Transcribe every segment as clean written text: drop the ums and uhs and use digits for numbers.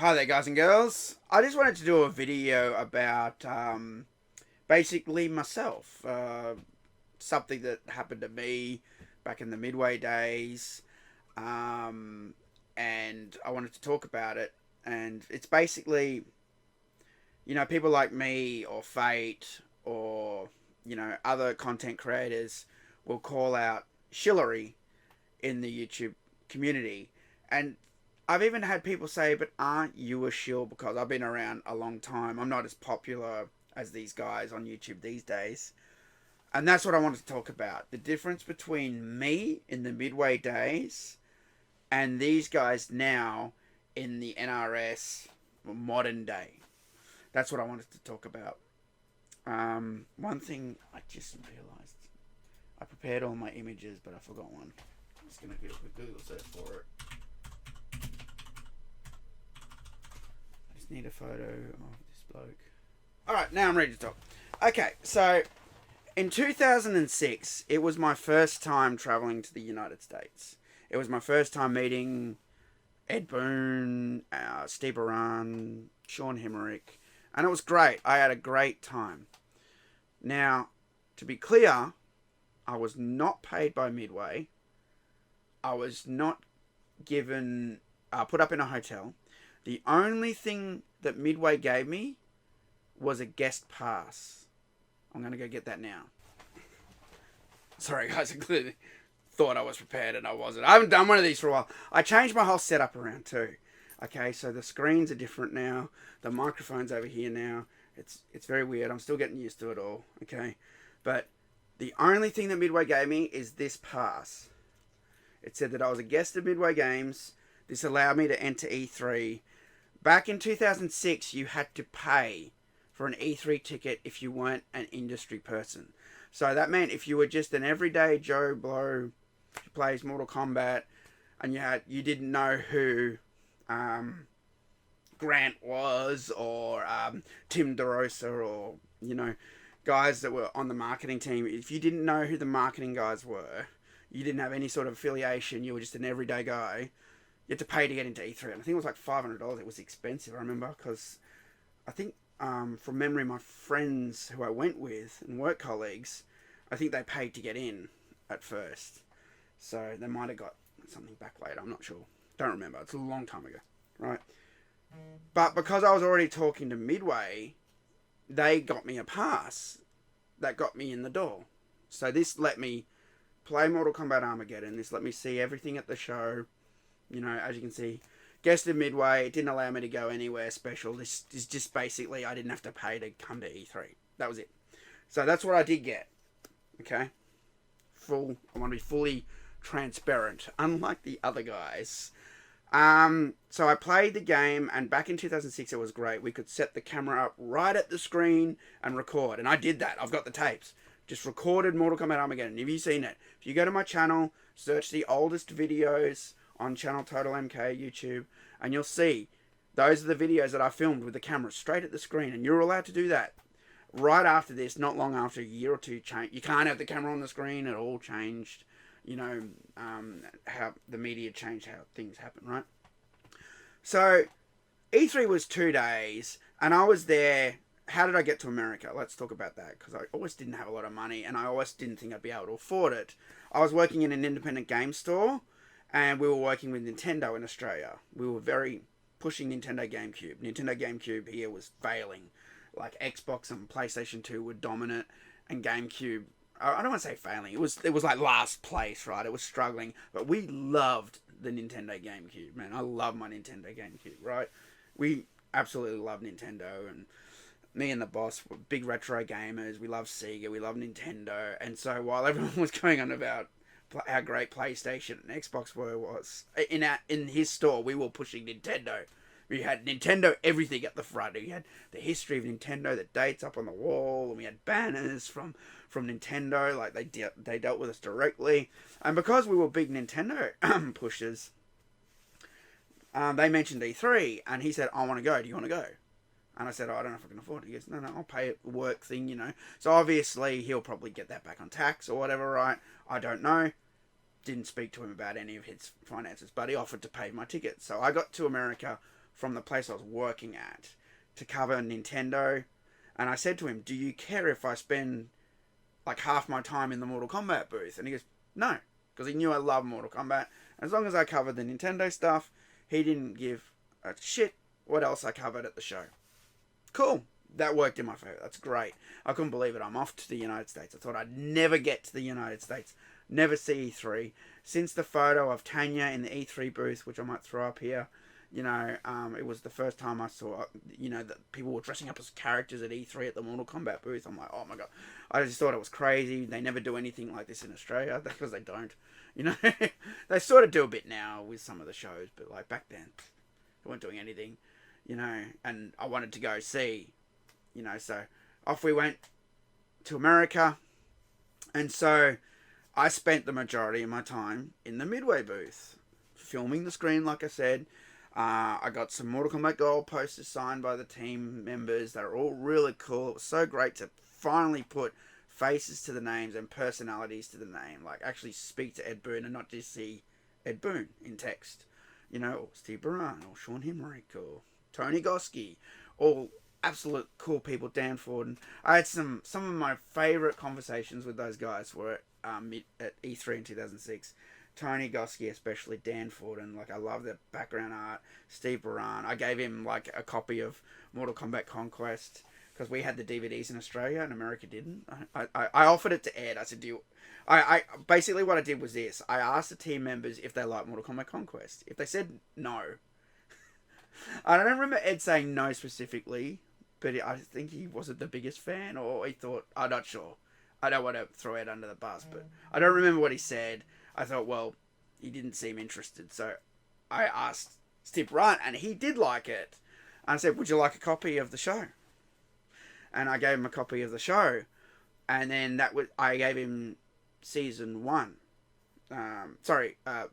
Hi there, guys and girls. I just wanted to do a video about basically myself. Something that happened to me back in the Midway days. Um, and I wanted to talk about it. And it's basically, people like me or Fate or, other content creators will call out shillery in the YouTube community. And I've even had people say, but aren't you a shill? Because I've been around a long time. I'm not as popular as these guys on YouTube these days. And that's what I wanted to talk about. The difference between me in the Midway days and these guys now in the NRS modern day. That's what I wanted to talk about. One thing I just realized. I prepared all my images, but I forgot one. I'm just going to do a quick Google search for it. Need a photo of this bloke. Alright, now I'm ready to talk. Okay, so in 2006, it was my first time traveling to the United States. It was my first time meeting Ed Boon, Steve Aran, Sean Hemerick, and it was great. I had a great time. Now, to be clear, I was not paid by Midway. I was not given, put up in a hotel. The only thing that Midway gave me was a guest pass. I'm going to go get that now. Sorry, guys. I clearly thought I was prepared and I wasn't. I haven't done one of these for a while. I changed my whole setup around too. Okay, so the screens are different now. The microphone's over here now. It's very weird. I'm still getting used to it all. Okay, but the only thing that Midway gave me is this pass. It said that I was a guest at Midway Games. This allowed me to enter E3. Back in 2006, you had to pay for an E3 ticket if you weren't an industry person. So that meant if you were just an everyday Joe Blow who plays Mortal Kombat and you didn't know who Grant was or Tim DeRosa or, guys that were on the marketing team, if you didn't know who the marketing guys were, you didn't have any sort of affiliation, you were just an everyday guy, you had to pay to get into E3. And I think it was like $500. It was expensive, I remember, because I think, from memory, my friends who I went with and work colleagues, I think they paid to get in at first. So they might have got something back later. I'm not sure. Don't remember. It's a long time ago, right? But because I was already talking to Midway, they got me a pass that got me in the door. So this let me play Mortal Kombat Armageddon. This let me see everything at the show. As you can see, guested Midway. It didn't allow me to go anywhere special. This is just basically I didn't have to pay to come to E3. That was it. So that's what I did get. Okay? I want to be fully transparent, unlike the other guys. So I played the game, and back in 2006 it was great. We could set the camera up right at the screen and record, and I did that. I've got the tapes. Just recorded Mortal Kombat Armageddon. Have you seen it? If you go to my channel, search the oldest videos on channel TotalMK YouTube, and you'll see those are the videos that I filmed with the camera straight at the screen, and you're allowed to do that. Right after this, not long after, a year or two change, you can't have the camera on the screen. It all changed. How the media changed how things happen, right? So E3 was 2 days, and I was there. How did I get to America? Let's talk about that, because I always didn't have a lot of money, and I always didn't think I'd be able to afford it. I was working in an independent game store, and we were working with Nintendo in Australia. We were very pushing Nintendo GameCube. Nintendo GameCube here was failing. Like Xbox and PlayStation 2 were dominant, and GameCube, I don't want to say failing. It was like last place, right? It was struggling, but we loved the Nintendo GameCube, man. I love my Nintendo GameCube, right? We absolutely love Nintendo, and me and the boss were big retro gamers. We love Sega, we love Nintendo, and so while everyone was going on about how great PlayStation and Xbox was in his store, we were pushing Nintendo. We had Nintendo everything at the front. We had the history of Nintendo, the dates up on the wall, and we had banners from Nintendo, like they dealt with us directly. And because we were big Nintendo pushers, they mentioned E3, and he said, "I want to go. Do you want to go?" And I said, "Oh, I don't know if I can afford it." He goes, "No, I'll pay it, work thing. So obviously he'll probably get that back on tax or whatever, right? I don't know. Didn't speak to him about any of his finances, but he offered to pay my ticket. So I got to America from the place I was working at to cover Nintendo. And I said to him, do you care if I spend like half my time in the Mortal Kombat booth? And he goes, no, because he knew I love Mortal Kombat. As long as I covered the Nintendo stuff, he didn't give a shit what else I covered at the show. Cool. That worked in my favour. That's great. I couldn't believe it. I'm off to the United States. I thought I'd never get to the United States. Never see E3. Since the photo of Tanya in the E3 booth, which I might throw up here, it was the first time I saw, that people were dressing up as characters at E3 at the Mortal Kombat booth. I'm like, oh my god. I just thought it was crazy. They never do anything like this in Australia, because they don't. They sort of do a bit now with some of the shows, but like back then, they weren't doing anything, and I wanted to go see, so off we went to America, and so I spent the majority of my time in the Midway booth, filming the screen, like I said. I got some Mortal Kombat Gold posters signed by the team members. They were all really cool. It was so great to finally put faces to the names and personalities to the name. Like, actually speak to Ed Boon and not just see Ed Boon in text. Or Steve Baran, or Sean Hemrick, or Tony Goski. All absolute cool people, Dan Ford. And I had some of my favourite conversations with those guys were at E3 in 2006. Tony Goski, especially Dan Ford, and I love the background art. Steve Baran, I gave him a copy of Mortal Kombat Conquest because we had the DVDs in Australia and America didn't. I offered it to Ed. I said, I basically what I did was this. I asked the team members if they liked Mortal Kombat Conquest. If they said no, I don't remember Ed saying no specifically, but I think he wasn't the biggest fan, or he thought, I'm not sure. I don't want to throw Ed under the bus, but I don't remember what he said. I thought, well, he didn't seem interested, so I asked Steve Runt, and he did like it. And I said, would you like a copy of the show? And I gave him a copy of the show, and then I gave him season 1.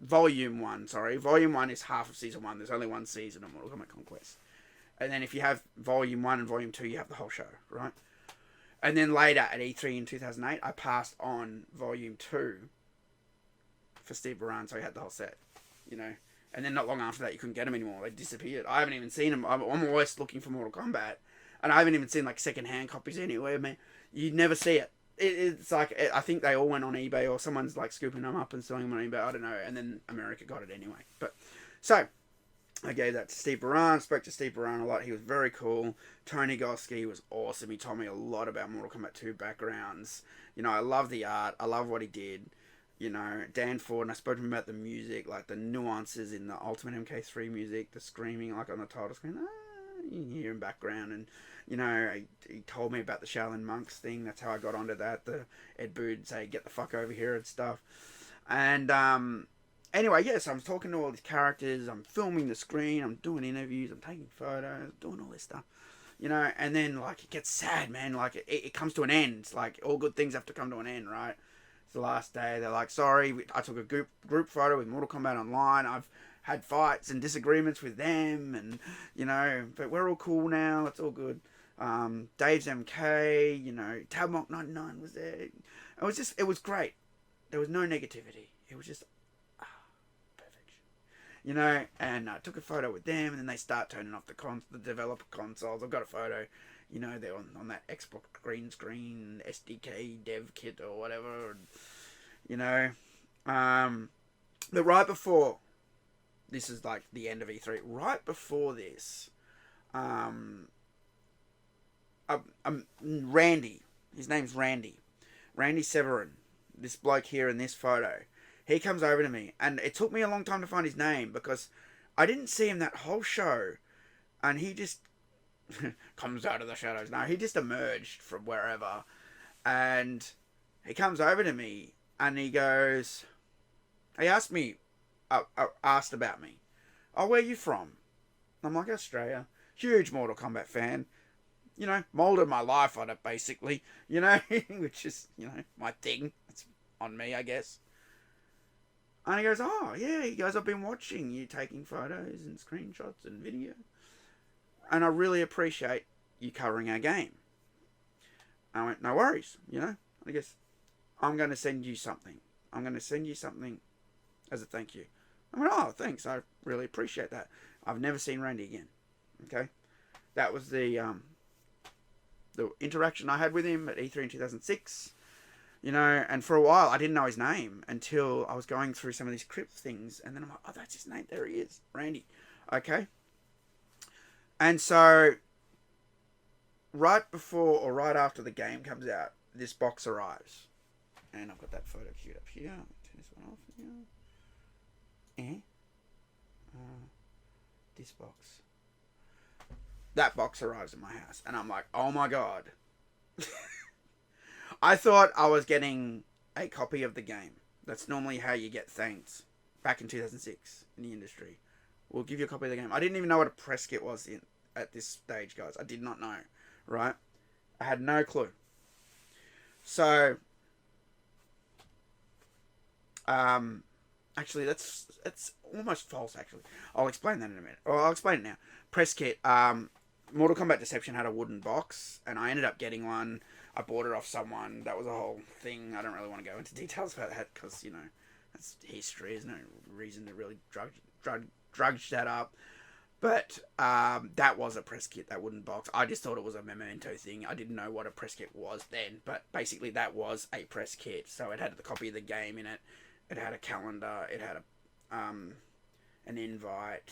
Volume 1, sorry. Volume 1 is half of season 1. There's only one season of Mortal Kombat Conquest. And then if you have Volume 1 and Volume 2, you have the whole show, right? And then later at E3 in 2008, I passed on Volume 2 for Steve Baran, so he had the whole set, And then not long after that, you couldn't get them anymore. They disappeared. I haven't even seen them. I'm always looking for Mortal Kombat, and I haven't even seen second-hand copies anywhere. Man, you never see it. It's I think they all went on eBay, or someone's scooping them up and selling them on eBay. I don't know. And then America got it anyway. But so I gave that to Steve Baran. Spoke to Steve Baran a lot. He was very cool. Tony Goski was awesome. He told me a lot about Mortal Kombat 2 backgrounds. I love the art. I love what he did. Dan Ford, and I spoke to him about the music, the nuances in the Ultimate MK3 music, the screaming on the title screen, you can hear in background, and he told me about the Shaolin Monks thing. That's how I got onto that. The Ed Boon say, get the fuck over here and stuff. And anyway, yes, I'm talking to all these characters, I'm filming the screen, I'm doing interviews, I'm taking photos, doing all this stuff. And then it gets sad, man. It comes to an end. It's all good things have to come to an end, right? It's the last day. They're sorry, I took a group photo with Mortal Kombat Online. I've had fights and disagreements with them, and but we're all cool now. It's all good. Dave's MK, Tabmock 99 was there. It was great. There was no negativity. It was just perfection. And I took a photo with them, and then they start turning off the developer consoles. I've got a photo. They're on that Xbox green screen, SDK dev kit or whatever. But right before, this is the end of E3, right before this, Randy, his name's Randy Severin, this bloke here in this photo, he comes over to me, and it took me a long time to find his name, because I didn't see him that whole show, and he just comes out of the shadows. No, he just emerged from wherever, and he comes over to me, and he goes, he asked about me. Oh, where are you from? I'm like, Australia. Huge Mortal Kombat fan. Molded my life on it, basically. Which is, my thing. It's on me, I guess. And he goes, oh, yeah. He goes, I've been watching you taking photos and screenshots and video. And I really appreciate you covering our game. I went, no worries, I guess, I'm going to send you something. I'm going to send you something as a thank you. I went, oh, thanks. I really appreciate that. I've never seen Randy again. Okay, that was the interaction I had with him at E3 in 2006. You know, and for a while I didn't know his name until I was going through some of these crypt things, and then I'm like, oh, that's his name. There he is, Randy. Okay, and so right before or right after the game comes out, this box arrives, and I've got that photo queued up here. Turn this one off here. This box. That box arrives at my house, and I'm like, oh my god. I thought I was getting a copy of the game. That's normally how you get thanked back in 2006 in the industry. We'll give you a copy of the game. I didn't even know what a press kit was at this stage, guys. I did not know, right? I had no clue. So, actually, that's almost false, actually. I'll explain that in a minute. Or I'll explain it now. Press kit. Mortal Kombat Deception had a wooden box, and I ended up getting one. I bought it off someone. That was a whole thing. I don't really want to go into details about that because, you know, that's history. There's no reason to really drudge that up. But that was a press kit, that wooden box. I just thought it was a memento thing. I didn't know what a press kit was then. But basically that was a press kit. So it had the copy of the game in it. It had a calendar. It had an invite.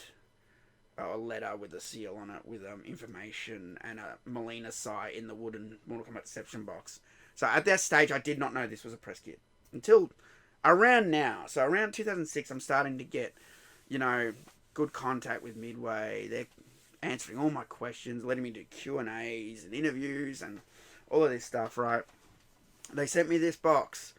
A letter with a seal on it with information and a Molina Sai in the wooden Mortal Kombat Deception box. So at that stage, I did not know this was a press kit until around now. So around 2006, I'm starting to get, you know, good contact with Midway. They're answering all my questions, letting me do Q&As and interviews and all of this stuff, right? They sent me this box,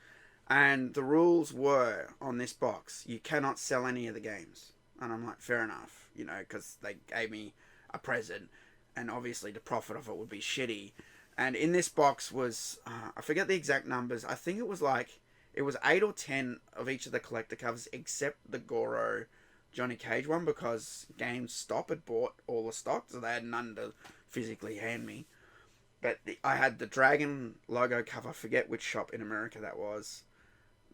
and the rules were on this box, you cannot sell any of the games. And I'm like, fair enough, you know, because they gave me a present, and obviously the profit of it would be shitty. And in this box was, I forget the exact numbers, I think it was 8 or 10 of each of the collector covers, except the Goro Johnny Cage one, because GameStop had bought all the stock, so they had none to physically hand me. But I had the Dragon logo cover, I forget which shop in America that was,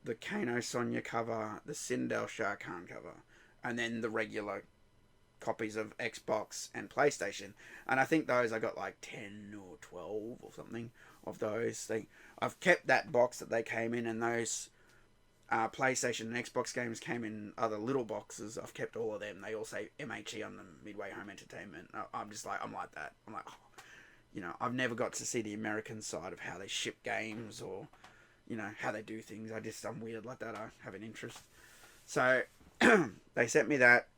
the Kano Sonya cover, the Sindel Shah Khan cover, and then the regular copies of Xbox and PlayStation. And I think those I got like 10 or 12 or something of those. I've kept that box that they came in, and those PlayStation and Xbox games came in other little boxes. I've kept all of them. They all say MHE on them, Midway Home Entertainment. I'm like that. I'm like, oh, you know, I've never got to see the American side of how they ship games or, you know, how they do things. I'm weird like that. I have an interest. So they sent me that,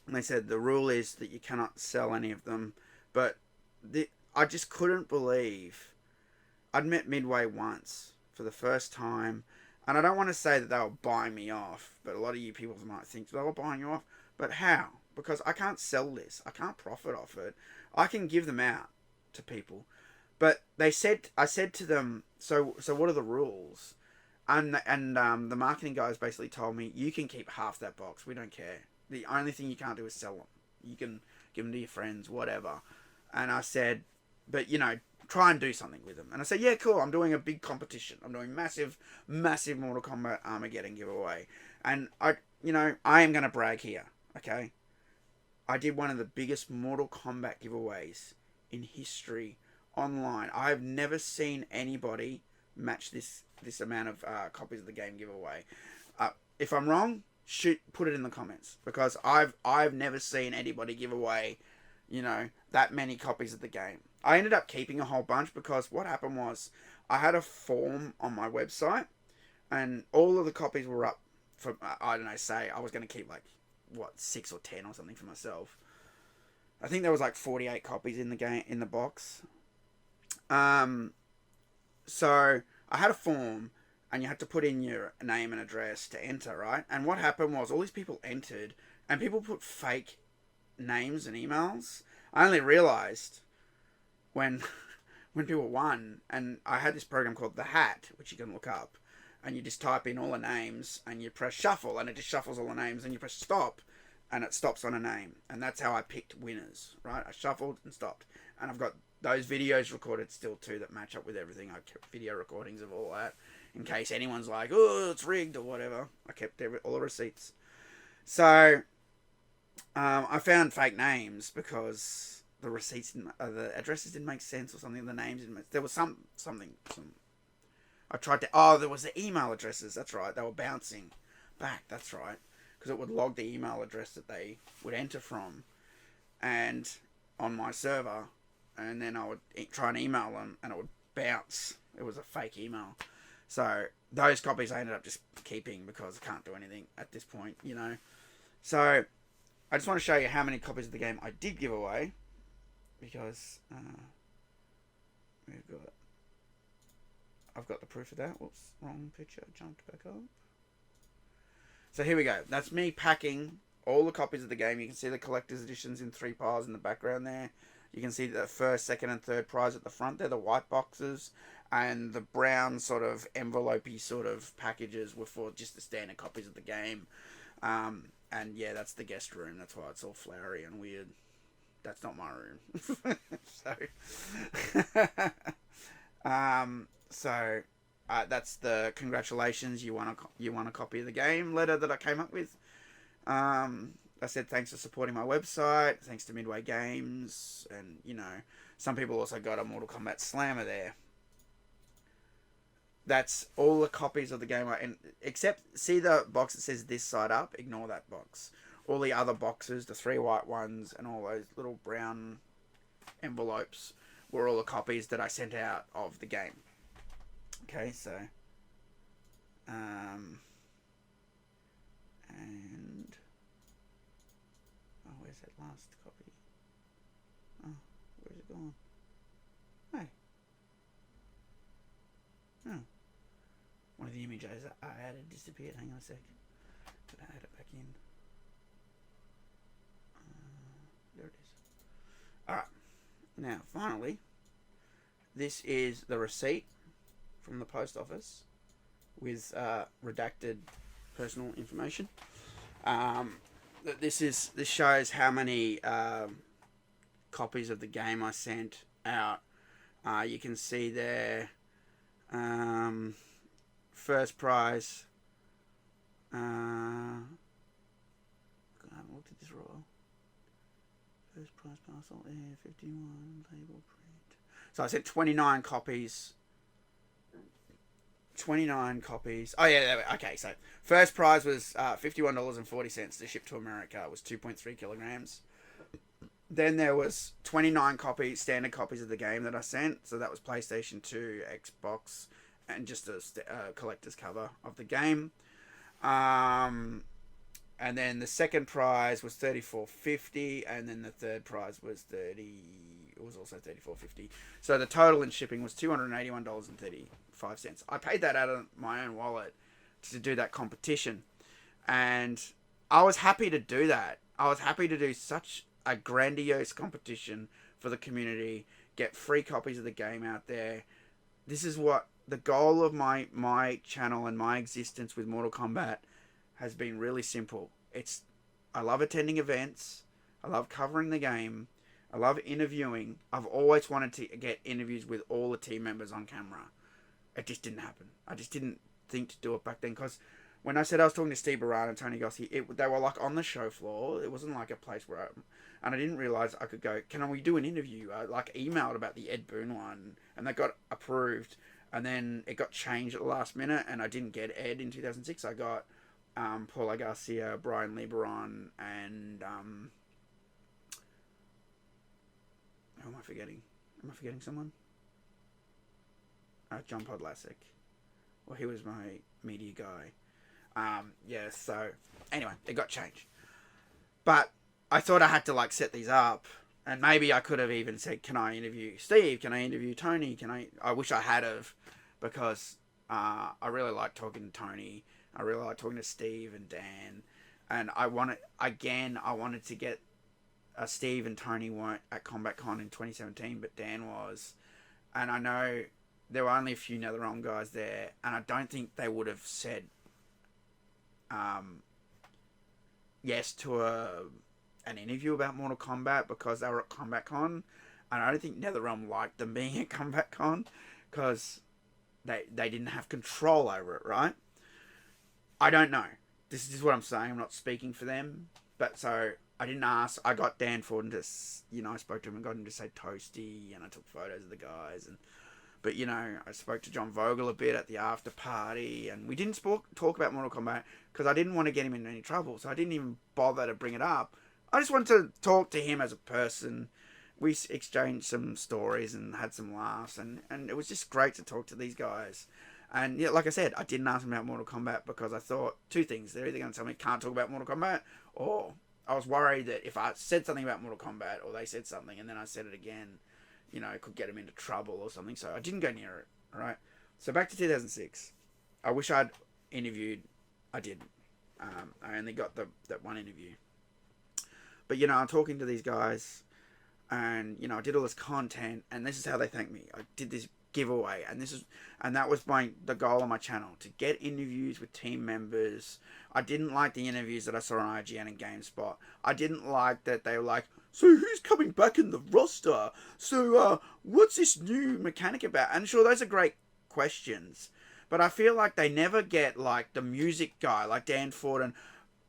and they said the rule is that you cannot sell any of them. But I just couldn't believe I'd met Midway once for the first time, and I don't want to say that they were buying me off, but a lot of you people might think they were buying you off. But how? Because I can't sell this. I can't profit off it. I can give them out to people. But I said to them, so what are the rules? And the marketing guys basically told me, you can keep half that box. We don't care. The only thing you can't do is sell them. You can give them to your friends, whatever. And I said, but, you know, try and do something with them. And I said, yeah, cool. I'm doing a big competition. I'm doing massive Mortal Kombat Armageddon giveaway. And I am going to brag here, okay? I did one of the biggest Mortal Kombat giveaways in history online. I've never seen anybody match this amount of copies of the game giveaway. If I'm wrong, put it in the comments, because I've never seen anybody give away, you know, that many copies of the game. I ended up keeping a whole bunch, because what happened was I had a form on my website, and all of the copies were up for, I don't know, say I was going to keep 6 or 10 or something for myself. I think there was 48 copies in the game, in the box. So I had a form, and you had to put in your name and address to enter, right? And what happened was all these people entered, and people put fake names and emails. I only realized when people won, and I had this program called The Hat, which you can look up, and you just type in all the names, and you press shuffle, and it just shuffles all the names, and you press stop, and it stops on a name. And that's how I picked winners, right? I shuffled and stopped, and I've got those videos recorded still too that match up with everything. I kept video recordings of all that in case anyone's like, oh, it's rigged or whatever. I kept all the receipts. So I found fake names because the receipts, the addresses didn't make sense or something. The names didn't make. There was something. I tried to. Oh, there was the email addresses. That's right. They were bouncing back. That's right, because it would log the email address that they would enter from, and on my server, and then I would try and email them, and it would bounce. It was a fake email. So those copies I ended up just keeping because I can't do anything at this point, you know. So I just want to show you how many copies of the game I did give away, because we've got. I've got the proof of that. Whoops, wrong picture. Jumped back up. So here we go. That's me packing all the copies of the game. You can see the collector's editions in 3 piles in the background there. You can see the first, second, and third prize at the front there, the white boxes, and the brown sort of envelopey sort of packages were for just the standard copies of the game. And yeah, that's the guest room. That's why it's all flowery and weird. That's not my room. So, that's the congratulations. You won a copy of the game letter that I came up with. I said thanks for supporting my website. Thanks to Midway Games, and you know, some people also got a Mortal Kombat Slammer there. That's all the copies of the game. And except, see the box that says this side up? Ignore that box. All the other boxes, the 3 white ones, and all those little brown envelopes were all the copies that I sent out of the game. Okay, so and oh, where's that last copy? Oh, where's it gone? Hey. Oh. One of the images I added disappeared. Hang on a sec. Did I add it back in? There it is. Alright. Now, finally, this is the receipt from the post office with redacted personal information. This shows how many copies of the game I sent out. You can see there, first prize. I haven't looked at this roll. First prize parcel air 51 label print. So I sent 29 copies. 29 copies. Oh yeah, okay. So first prize was $51.40 to ship to America. It was 2.3 kilograms. Then there was 29 copies, standard copies of the game that I sent. So that was PlayStation 2, Xbox, and just a collector's cover of the game. And then the second prize was $34.50, and then the third prize was It was also $34.50. So the total in shipping was $281.35. I paid that out of my own wallet to do that competition, and I was happy to do that. I was happy to do such a grandiose competition for the community, get free copies of the game out there. This is what the goal of my channel and my existence with Mortal Kombat has been. Really simple. I love attending events. I love covering the game. I love interviewing. I've always wanted to get interviews with all the team members on camera. It just didn't happen. I just didn't think to do it back then, because when I said I was talking to Steve Barrett and Tony Gossi, they were like on the show floor. It wasn't like a place where and I didn't realise I could go, can we do an interview? I emailed about the Ed Boon one, and that got approved, and then it got changed at the last minute, and I didn't get Ed in 2006. I got Paula Garcia, Brian Lieberon, and who am I forgetting? Am I forgetting someone? John Podlasek. Well, he was my media guy. Yeah, so anyway, it got changed. But I thought I had to set these up, and maybe I could have even said, can I interview Steve? Can I interview Tony? I wish I had have, because I really like talking to Tony. I really like talking to Steve and Dan, and I wanted to get Steve and Tony weren't at Combat Con in 2017, but Dan was, and I know there were only a few NetherRealm guys there, and I don't think they would have said yes to an interview about Mortal Kombat because they were at Combat Con, and I don't think NetherRealm liked them being at Combat Con because they didn't have control over it, right? I don't know. This is what I'm saying. I'm not speaking for them, but so I didn't ask. I got Dan Ford to, I spoke to him and got him to say Toasty, and I took photos of the guys. But, I spoke to John Vogel a bit at the after party, and we didn't talk about Mortal Kombat because I didn't want to get him in any trouble, so I didn't even bother to bring it up. I just wanted to talk to him as a person. We exchanged some stories and had some laughs, and it was just great to talk to these guys. And yeah, like I said, I didn't ask them about Mortal Kombat because I thought two things. They're either going to tell me can't talk about Mortal Kombat, or I was worried that if I said something about Mortal Kombat, or they said something and then I said it again, it could get them into trouble or something. So I didn't go near it. All right. So back to 2006. I wish I'd interviewed. I didn't. I only got that one interview. But, I'm talking to these guys, and, I did all this content, and this is how they thanked me. I did this giveaway, and that was the goal on my channel, to get interviews with team members. I didn't like the interviews that I saw on IGN and GameSpot. I didn't like that they were like, so who's coming back in the roster? So what's this new mechanic about? And sure, those are great questions, but I feel like they never get like the music guy like Dan Ford and,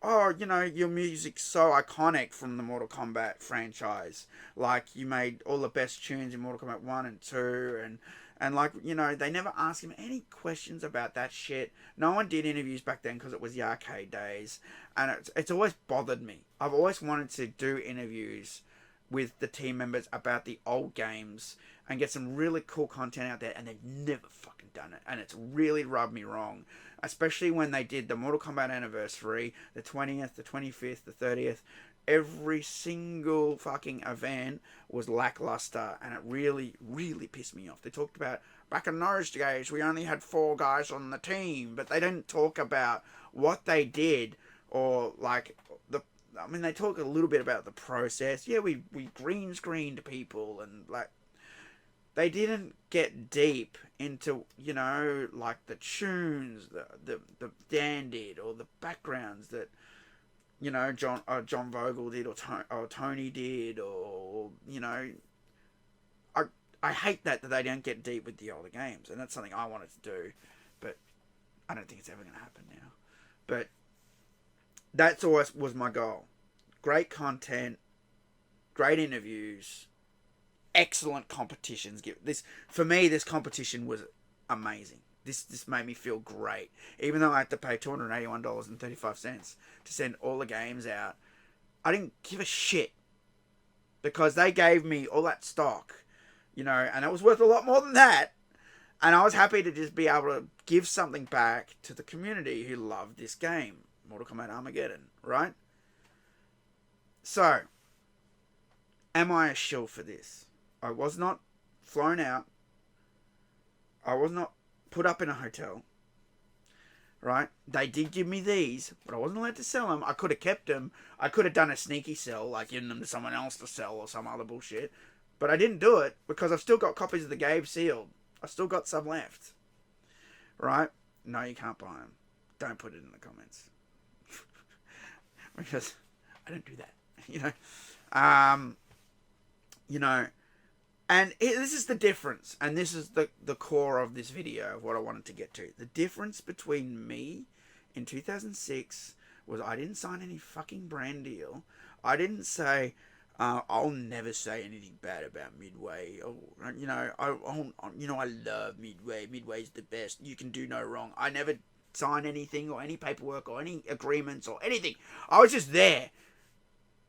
oh, your music's so iconic from the Mortal Kombat franchise. Like, you made all the best tunes in Mortal Kombat 1 and 2, and like, they never ask him any questions about that shit. No one did interviews back then because it was the arcade days, and it's always bothered me. I've always wanted to do interviews with the team members about the old games and get some really cool content out there, and they've never fucking done it, and it's really rubbed me wrong. Especially when they did the Mortal Kombat anniversary, the 20th, the 25th, the 30th. Every single fucking event was lackluster, and it really, really pissed me off. They talked about, back in those days, we only had 4 guys on the team, but they didn't talk about what they did, or like, they talk a little bit about the process. Yeah, we green screened people, and like, they didn't get deep into, like the tunes the Dan did, or the backgrounds that, John Vogel did, or Tony did, or, I hate that they don't get deep with the older games, and that's something I wanted to do, but I don't think it's ever going to happen now. But that's always was my goal. Great content, great interviews, excellent competitions. For me, this competition was amazing. This made me feel great. Even though I had to pay $281.35 to send all the games out, I didn't give a shit, because they gave me all that stock, and it was worth a lot more than that. And I was happy to just be able to give something back to the community who loved this game, Mortal Kombat Armageddon, right? So, am I a shill for this? I was not flown out. I was not put up in a hotel. Right? They did give me these, but I wasn't allowed to sell them. I could have kept them. I could have done a sneaky sell, like giving them to someone else to sell or some other bullshit. But I didn't do it because I've still got copies of the game sealed. I've still got some left. Right? No, you can't buy them. Don't put it in the comments. Because I don't do that. And this is the difference, and this is the core of this video of what I wanted to get to. The difference between me in 2006 was I didn't sign any fucking brand deal. I didn't say, I'll never say anything bad about Midway. Or, I love Midway. Midway's the best. You can do no wrong. I never signed anything or any paperwork or any agreements or anything. I was just there,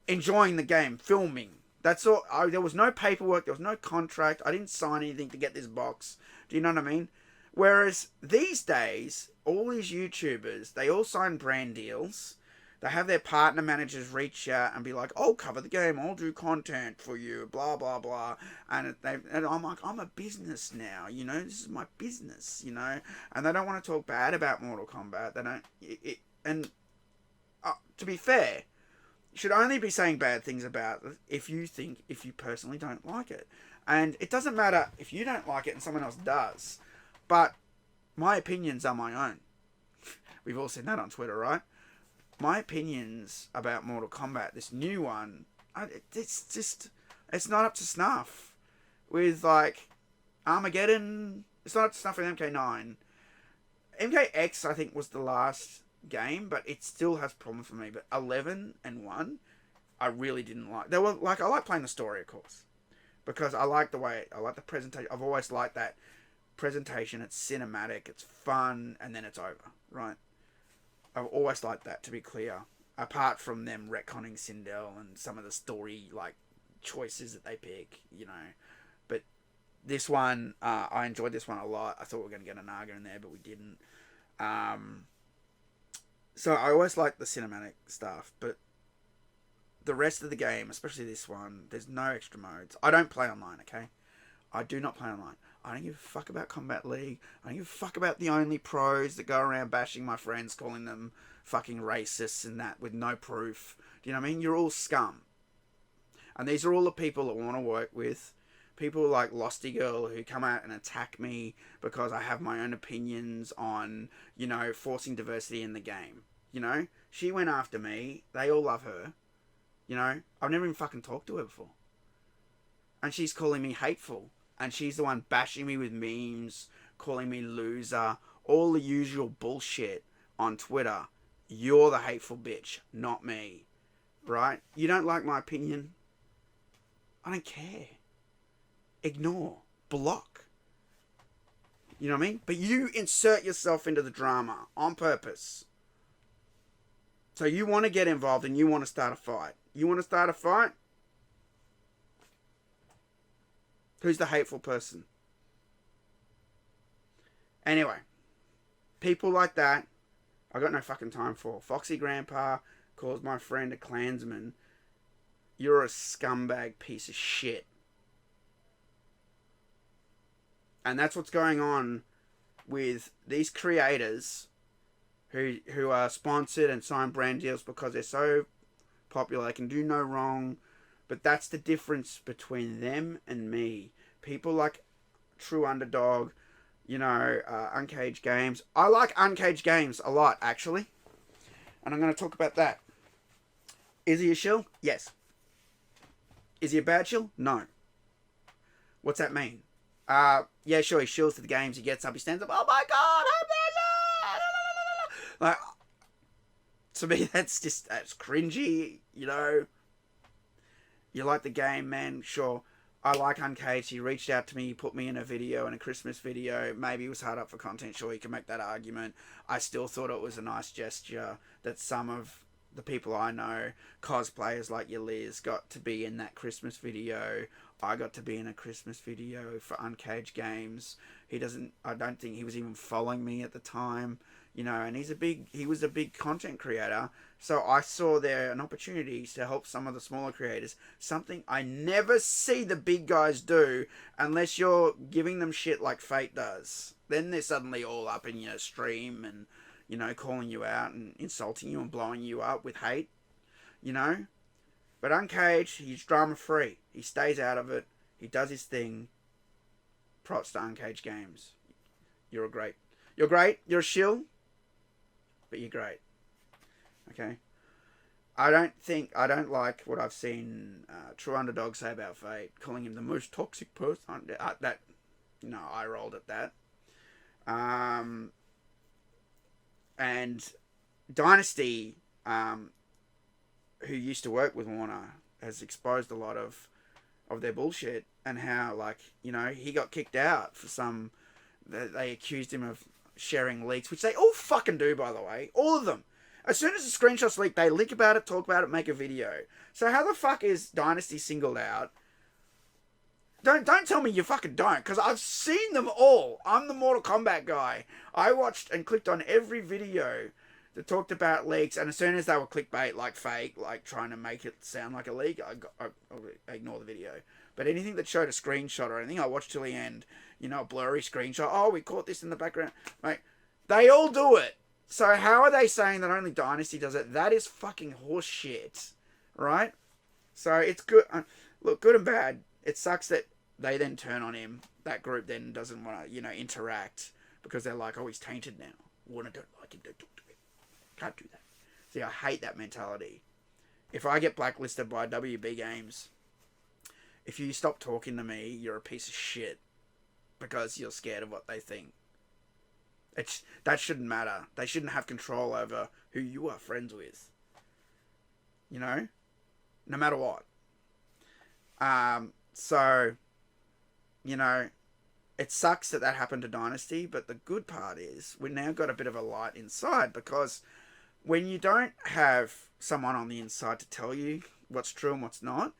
enjoying the game, filming. That's all. There was no paperwork. There was no contract. I didn't sign anything to get this box. Do you know what I mean? Whereas these days, all these YouTubers, they all sign brand deals. They have their partner managers reach out and be like, I'll cover the game. I'll do content for you. Blah, blah, blah. And I'm like, I'm a business now. This is my business, And they don't want to talk bad about Mortal Kombat. They don't. And to be fair, should only be saying bad things about it if you personally don't like it. And it doesn't matter if you don't like it and someone else does. But my opinions are my own. We've all seen that on Twitter, right? My opinions about Mortal Kombat, this new one, it's not up to snuff. With, like, Armageddon, it's not up to snuff with MK9. MKX, I think, was the last game, but it still has problems for me. But 11 and 1, I really didn't like. They were like, I like playing the story, of course, because I like the way, I like the presentation. I've always liked that presentation. It's cinematic, it's fun, and then it's over, right? I've always liked that, to be clear. Apart from them retconning Sindel and some of the story like choices that they pick, you know. But this one, I enjoyed this one a lot. I thought we were going to get a Naga in there, but we didn't. So I always like the cinematic stuff, but the rest of the game, especially this one, there's no extra modes. I don't play online, okay? I do not play online. I don't give a fuck about Combat League. I don't give a fuck about the only pros that go around bashing my friends, calling them fucking racists and that with no proof. Do you know what I mean? You're all scum. And these are all the people that want to work with. People like Losty Girl who come out and attack me because I have my own opinions on, you know, forcing diversity in the game. You know? She went after me. They all love her. You know? I've never even fucking talked to her before. And she's calling me hateful. And she's the one bashing me with memes, calling me loser, all the usual bullshit on Twitter. You're the hateful bitch, not me. Right? You don't like my opinion? I don't care. Ignore. Block. You know what I mean? But you insert yourself into the drama on purpose. So you want to get involved and you want to start a fight. You want to start a fight? Who's the hateful person? Anyway. People like that, I got no fucking time for. Foxy Grandpa calls my friend a Klansman. You're a scumbag piece of shit. And that's what's going on with these creators who are sponsored and sign brand deals because they're so popular. They can do no wrong. But that's the difference between them and me. People like True Underdog, you know, Uncaged Games. I like Uncaged Games a lot, actually. And I'm going to talk about that. Is he a shill? Yes. Is he a bad shill? No. What's that mean? Yeah, sure, he shills to the games, he gets up, he stands up, oh my god, like, to me, that's cringy, you know. You like the game, man, sure. I like Uncaged, he reached out to me, he put me in a video, in a Christmas video, maybe he was hard up for content, sure, you can make that argument. I still thought it was a nice gesture that some of the people I know, cosplayers like your Liz, got to be in that Christmas video. I got to be in a Christmas video for Uncaged Games. I don't think he was even following me at the time, you know, and he was a big content creator. So I saw there an opportunity to help some of the smaller creators, something I never see the big guys do unless you're giving them shit like Fate does. Then they're suddenly all up in your stream and, you know, calling you out and insulting you and blowing you up with hate, you know. But Uncaged, he's drama free. He stays out of it. He does his thing. Props to Uncaged Games. You're great. You're a shill, but you're great. Okay. I don't like what I've seen True Underdog say about Fate, calling him the most toxic person. I rolled at that. And Dynasty, who used to work with Warner, has exposed a lot of their bullshit and how, like, you know, he got kicked out for some. They accused him of sharing leaks, which they all fucking do, by the way. All of them. As soon as the screenshots leak, they leak about it, talk about it, make a video. So how the fuck is Dynasty singled out? Don't tell me you fucking don't, because I've seen them all. I'm the Mortal Kombat guy. I watched and clicked on every video that talked about leaks, and as soon as they were clickbait, like fake, like trying to make it sound like a leak, I ignore the video. But anything that showed a screenshot or anything, I watched till the end. You know, a blurry screenshot. Oh, we caught this in the background. Mate, they all do it. So how are they saying that only Dynasty does it? That is fucking horse shit. Right? So it's good. Look, good and bad. It sucks that they then turn on him. That group then doesn't want to, you know, interact because they're like, oh, he's tainted now. Warner don't like him. Don't talk to him. Can't do that. See, I hate that mentality. If I get blacklisted by WB Games, if you stop talking to me, you're a piece of shit because you're scared of what they think. That shouldn't matter. They shouldn't have control over who you are friends with. You know? no matter what. So, you know, it sucks that that happened to Dynasty, but the good part is we now got a bit of a light inside, because when you don't have someone on the inside to tell you what's true and what's not,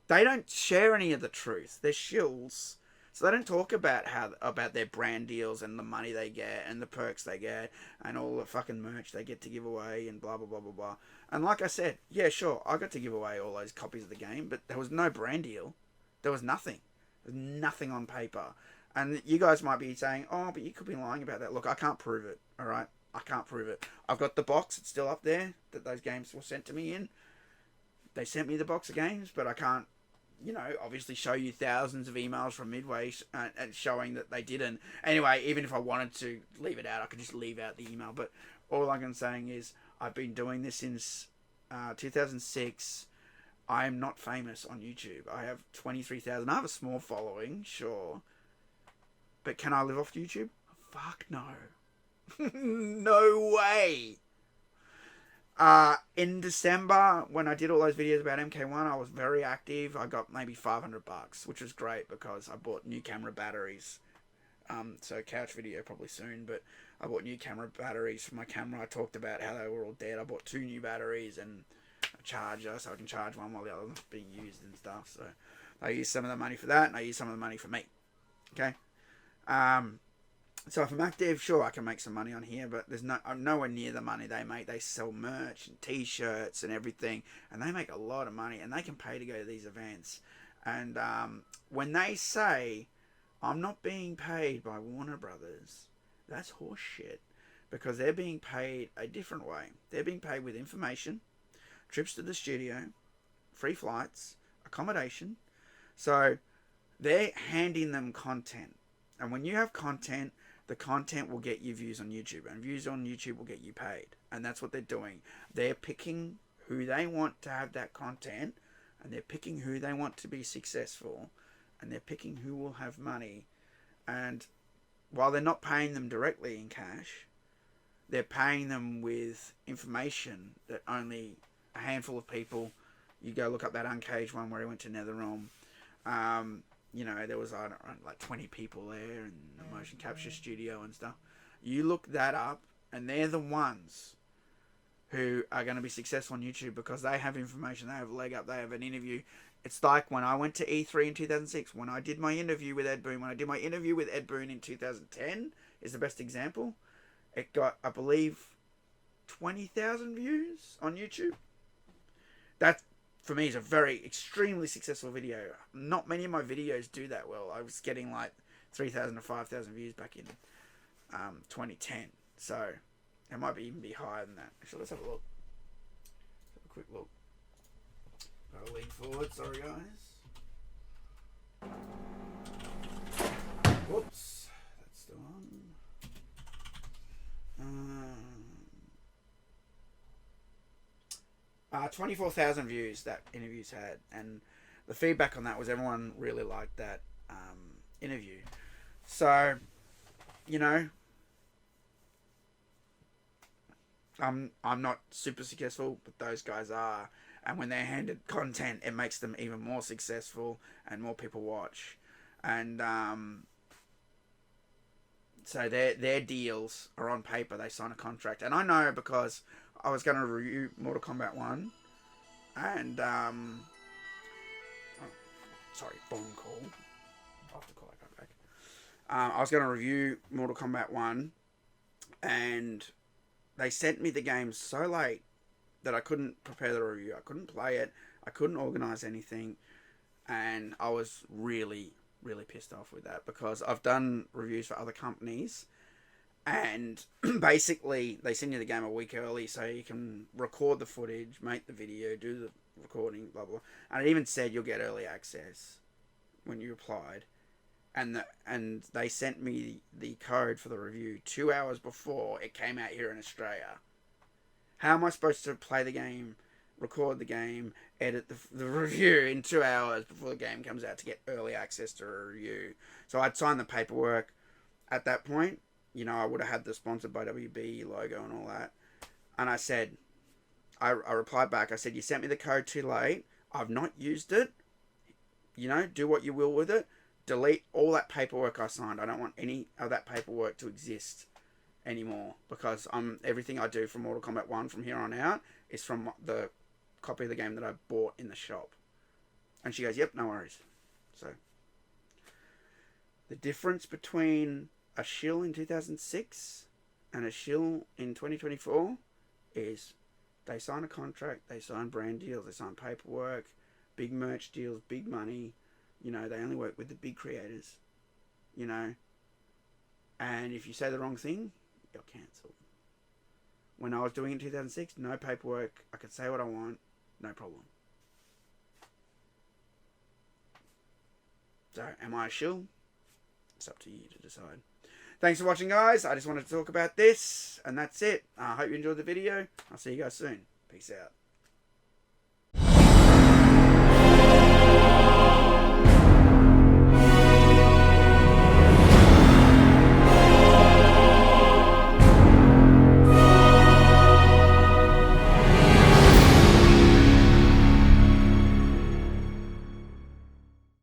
they don't share any of the truth. They're shills. So they don't talk about about their brand deals and the money they get and the perks they get and all the fucking merch they get to give away and blah blah blah blah blah. And like I said, yeah, sure, I got to give away all those copies of the game, but there was no brand deal. There was nothing. There was nothing on paper. And you guys might be saying, oh, but you could be lying about that. Look, I can't prove it. All right, I can't prove it. I've got the box. It's still up there that those games were sent to me in. They sent me the box of games, but I can't, obviously show you thousands of emails from Midway and showing that they didn't. Anyway, even if I wanted to leave it out, I could just leave out the email. But all I'm saying is I've been doing this since 2006. I am not famous on YouTube. I have 23,000. I have a small following, sure. But can I live off YouTube? Fuck no. No way. In December, when I did all those videos about MK1, I was very active. I got maybe $500, which was great because I bought new camera batteries. So couch video probably soon, but I bought new camera batteries for my camera. I talked about how they were all dead. I bought 2 new batteries and a charger so I can charge one while the other one's being used and stuff. So I used some of the money for that, and I used some of the money for me. Okay. So if I'm active, sure, I can make some money on here, but I'm nowhere near the money they make. They sell merch and t-shirts and everything, and they make a lot of money, and they can pay to go to these events. And when they say, I'm not being paid by Warner Brothers, that's horse shit, because they're being paid a different way. They're being paid with information, trips to the studio, free flights, accommodation. So they're handing them content. And when you have content, the content will get you views on YouTube, and views on YouTube will get you paid. And that's what they're doing. They're picking who they want to have that content, and they're picking who they want to be successful, and they're picking who will have money. And while they're not paying them directly in cash, they're paying them with information that only a handful of people. You go look up that Uncaged one where he went to NetherRealm. There was, I don't know, like 20 people there in the motion capture studio and stuff. You look that up, and they're the ones who are going to be successful on YouTube because they have information, they have a leg up, they have an interview. It's like when I went to E3 in 2006, when I did my interview with Ed Boon. When I did my interview with Ed Boon in 2010 is the best example. It got, I believe, 20,000 views on YouTube. That, for me, is a very extremely successful video. Not many of my videos do that well. I was getting like 3,000 to 5,000 views back in 2010. So it might even be higher than that. Actually, let's have a look. Have a quick look. I'll lean forward. Sorry, guys. Whoops. That's the one. 24,000 views that interview's had, and the feedback on that was everyone really liked that interview. So, I'm not super successful, but those guys are, and when they're handed content, it makes them even more successful and more people watch. And so their deals are on paper. They sign a contract, and I know because I was going to review Mortal Kombat 1, and sorry, phone call. I'll have to call that guy back. I was going to review Mortal Kombat 1, and they sent me the game so late that I couldn't prepare the review. I couldn't play it. I couldn't organise anything, and I was really, really pissed off with that because I've done reviews for other companies, and basically they send you the game a week early so you can record the footage, make the video, do the recording, blah blah. And it even said you'll get early access when you applied, and they sent me the code for the review 2 hours before it came out here in Australia. How am I supposed to play the game, record the game, edit the review in 2 hours before the game comes out to get early access to a review? So I'd signed the paperwork at that point. I would have had the sponsored by WB logo and all that. And I said, I replied back, I said, you sent me the code too late. I've not used it. You know, do what you will with it. Delete all that paperwork I signed. I don't want any of that paperwork to exist anymore, because everything I do from Mortal Kombat 1 from here on out is from the copy of the game that I bought in the shop. And she goes, yep, no worries. So, the difference between a shill in 2006 and a shill in 2024 is they sign a contract, they sign brand deals, they sign paperwork, big merch deals, big money. You know, they only work with the big creators. You know, and if you say the wrong thing, you're cancelled. When I was doing it in 2006, no paperwork, I could say what I want, no problem. So, am I a shill? It's up to you to decide. Thanks for watching, guys. I just wanted to talk about this, and that's it. I hope you enjoyed the video. I'll see you guys soon. Peace out.